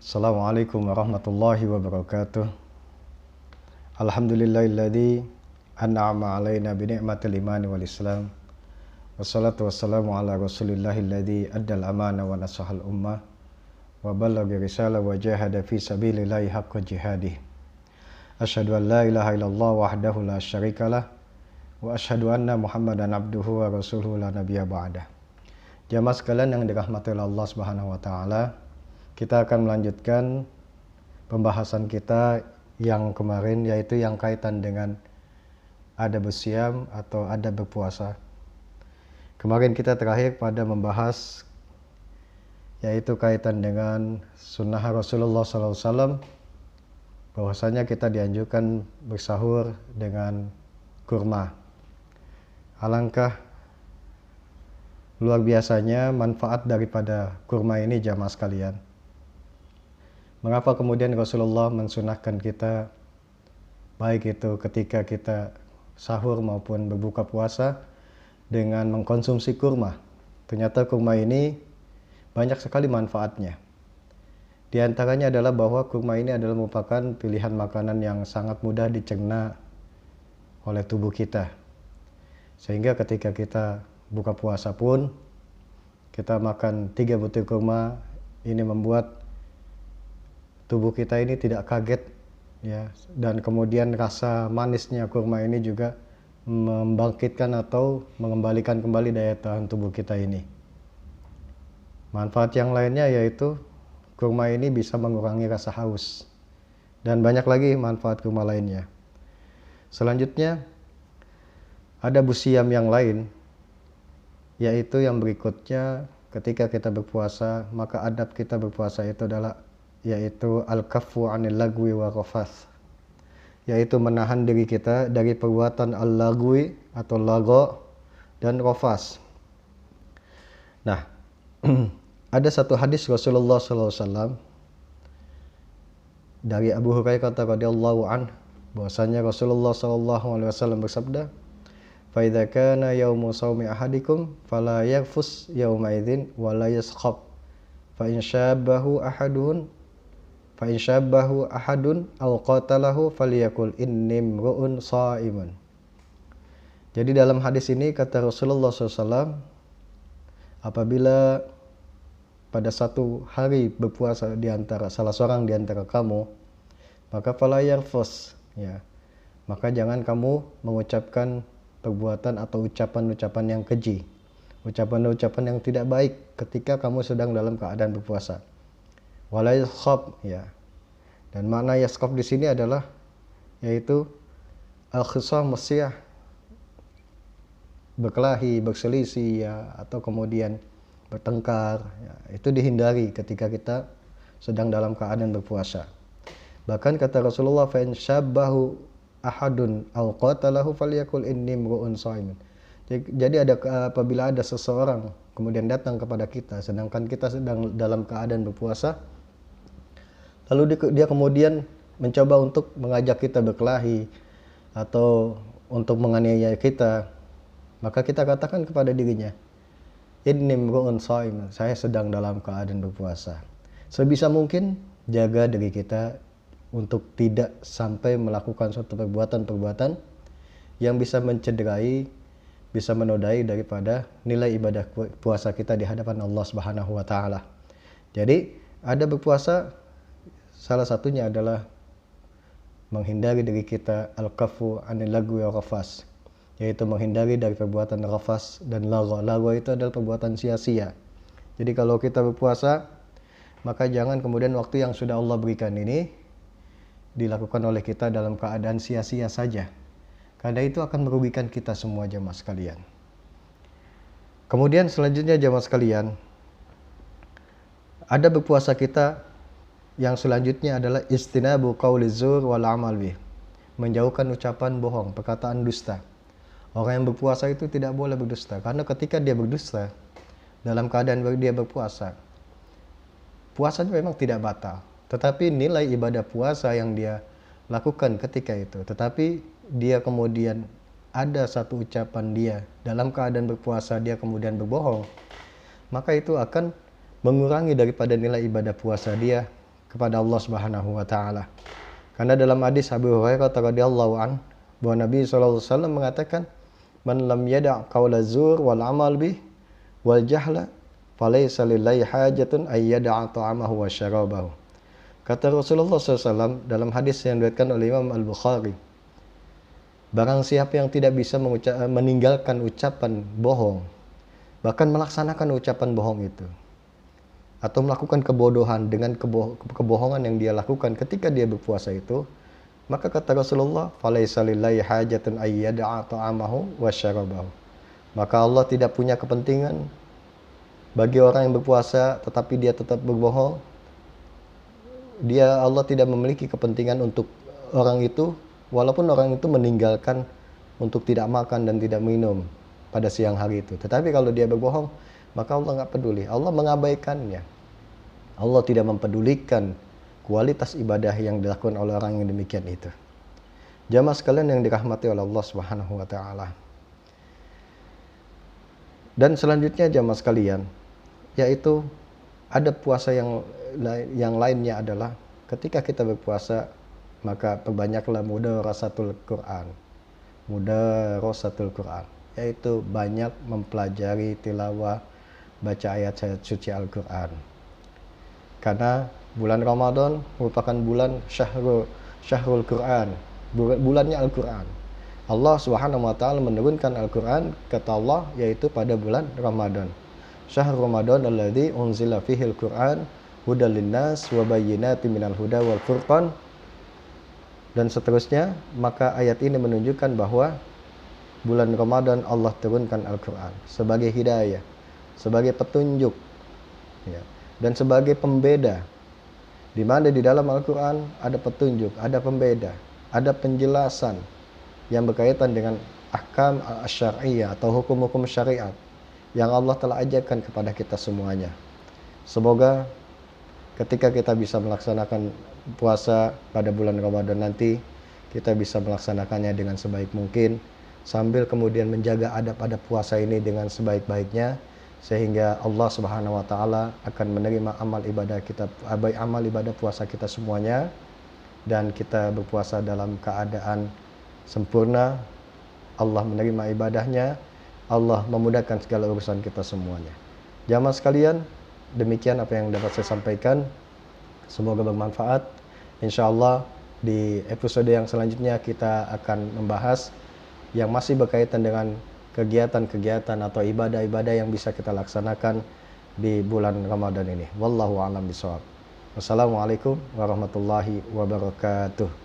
Assalamualaikum warahmatullahi wabarakatuh. Alhamdulillahilladzi an'ama alaina bi ni'matil imani wal islam. Wassalatu wassalamu ala rasulillahilladzi addal amana wa nasahal ummah wa ballagha risalah wa jahada fi sabilillahi haqqa jihadih. Asyhadu an la ilaha illallah wahdahu la syarikalah wa asyhadu anna Muhammadan abduhu wa rasuluhu la nabiyya ba'dah. Jamaah sekalian yang dirahmati oleh Allah Subhanahu wa taala, kita akan melanjutkan pembahasan kita yang kemarin, yaitu yang kaitan dengan adab bersiam atau adab berpuasa. Kemarin kita terakhir pada membahas yaitu kaitan dengan sunnah Rasulullah SAW, bahwasanya kita dianjurkan bersahur dengan kurma. Alangkah luar biasanya manfaat daripada kurma ini, jamaah sekalian. Mengapa kemudian Rasulullah mensunahkan kita, baik itu ketika kita sahur maupun berbuka puasa, dengan mengkonsumsi kurma? Ternyata kurma ini banyak sekali manfaatnya. Di antaranya adalah bahwa kurma ini adalah merupakan pilihan makanan yang sangat mudah dicerna oleh tubuh kita. Sehingga ketika kita buka puasa pun, kita makan 3 butir kurma, ini membuat tubuh kita ini tidak kaget, ya, dan kemudian rasa manisnya kurma ini juga membangkitkan atau mengembalikan kembali daya tahan tubuh kita ini. Manfaat yang lainnya yaitu kurma ini bisa mengurangi rasa haus, dan banyak lagi manfaat kurma lainnya. Selanjutnya ada busiam yang lain, yaitu yang berikutnya, ketika kita berpuasa, maka adab kita berpuasa itu adalah yaitu al-kaffu 'anil lagwi wa rafath, yaitu menahan diri kita dari perbuatan al-lagwi atau lago dan rafas. Nah, ada satu hadis Rasulullah SAW dari Abu Hurairah radhiyallahu anhu, bahwasanya Rasulullah SAW bersabda, "Fa idza kana yaumu shaumi ahadikum fala yarfus yauma idzin wa la yaskhab, fa in syabbahu ahadun aw qatalahu falyakul inni mru'un sha'imun." Jadi dalam hadis ini kata Rasulullah SAW, apabila pada satu hari berpuasa di antara salah seorang di antara kamu, maka fala yarfus, ya, maka jangan kamu mengucapkan perbuatan atau ucapan-ucapan yang keji, ucapan-ucapan yang tidak baik ketika kamu sedang dalam keadaan berpuasa. Wala yaskhab, ya. Dan makna yaskhab di sini adalah yaitu al-khisam masyah, berkelahi, berselisih, ya, atau kemudian bertengkar, ya, itu dihindari ketika kita sedang dalam keadaan berpuasa. Bahkan kata Rasulullah, fa in syabbahu ahadun aw qatalahu falyakul inni mru'un sha'imun. Jadi apabila ada seseorang kemudian datang kepada kita sedangkan kita sedang dalam keadaan berpuasa, lalu dia kemudian mencoba untuk mengajak kita berkelahi atau untuk menganiaya kita, maka kita katakan kepada dirinya, inni mru'un sha'imun, saya sedang dalam keadaan berpuasa. Sebisa mungkin jaga diri kita untuk tidak sampai melakukan suatu perbuatan-perbuatan yang bisa mencederai, bisa menodai daripada nilai ibadah puasa kita di hadapan Allah Subhanahu wa taala. Jadi, ada berpuasa salah satunya adalah menghindari diri kita al-kaffu 'anil lagwi wa rafas, yaitu menghindari dari perbuatan rafas dan lago. Lago itu adalah perbuatan sia-sia. Jadi kalau kita berpuasa, maka jangan kemudian waktu yang sudah Allah berikan ini dilakukan oleh kita dalam keadaan sia-sia saja, karena itu akan merugikan kita semua, jamaah sekalian. Kemudian selanjutnya, jamaah sekalian, ada berpuasa kita yang selanjutnya adalah istinabu qauli zur wal amal bih, menjauhkan ucapan bohong, perkataan dusta. Orang yang berpuasa itu tidak boleh berdusta, karena ketika dia berdusta dalam keadaan dia berpuasa, puasanya memang tidak batal, tetapi nilai ibadah puasa yang dia lakukan ketika itu, tetapi dia kemudian ada satu ucapan dia dalam keadaan berpuasa, dia kemudian berbohong, maka itu akan mengurangi daripada nilai ibadah puasa dia kepada Allah Subhanahu wa taala. Karena dalam hadis Abu Hurairah radhiyallahu an bahwa Nabi SAW mengatakan, "Man lam yada' qaula zur wal amal bih wal jahla falaysa lillahi hajatun ay yada'a ta'amahu wa syarabahu." Kata Rasulullah SAW dalam hadis yang diriwayatkan oleh Imam Al-Bukhari, barang siapa yang tidak bisa meninggalkan ucapan bohong, bahkan melaksanakan ucapan bohong itu, atau melakukan kebodohan dengan kebohongan yang dia lakukan ketika dia berpuasa itu, maka kata Rasulullah, "Falaisa lillahi hajatun ay yada'a ta'amahu wa syarabahu." Maka Allah tidak punya kepentingan bagi orang yang berpuasa tetapi dia tetap berbohong. Allah tidak memiliki kepentingan untuk orang itu, walaupun orang itu meninggalkan untuk tidak makan dan tidak minum pada siang hari itu. Tetapi kalau dia berbohong, maka Allah nggak peduli. Allah mengabaikannya. Allah tidak mempedulikan kualitas ibadah yang dilakukan oleh orang yang demikian itu. Jamaah sekalian yang dirahmati oleh Allah Subhanahu wa taala. Dan selanjutnya jamaah sekalian, yaitu ada puasa yang lainnya adalah ketika kita berpuasa, maka perbanyaklah mudarasatul Quran. Mudarasatul Quran, yaitu banyak mempelajari tilawah, baca ayat-ayat suci Al-Quran. Karena bulan Ramadan merupakan bulan syahrul Quran, bulannya Al-Quran. Allah Subhanahu wa taala menurunkan Al-Quran, kata Allah, yaitu pada bulan Ramadan. Syahrul Ramadan alladzi unzila fihil Quran hudal linnas wa bayyinatin minal huda wal furqan, dan seterusnya. Maka ayat ini menunjukkan bahwa bulan Ramadan Allah turunkan Al-Quran sebagai hidayah, sebagai petunjuk, ya, dan sebagai pembeda, di mana di dalam Al-Quran ada petunjuk, ada pembeda, ada penjelasan yang berkaitan dengan ahkam syariah atau hukum-hukum syariat yang Allah telah ajarkan kepada kita semuanya. Semoga ketika kita bisa melaksanakan puasa pada bulan Ramadan nanti, kita bisa melaksanakannya dengan sebaik mungkin, sambil kemudian menjaga adab-adab puasa ini dengan sebaik-baiknya, sehingga Allah Subhanahu wa taala akan menerima amal ibadah kita, amal ibadah puasa kita semuanya, dan kita berpuasa dalam keadaan sempurna. Allah menerima ibadahnya, Allah memudahkan segala urusan kita semuanya. Jamaah sekalian, demikian apa yang dapat saya sampaikan. Semoga bermanfaat. Insyaallah di episode yang selanjutnya kita akan membahas yang masih berkaitan dengan kegiatan-kegiatan atau ibadah-ibadah yang bisa kita laksanakan di bulan Ramadan ini. Wallahu a'lam bishawab. Wassalamualaikum warahmatullahi wabarakatuh.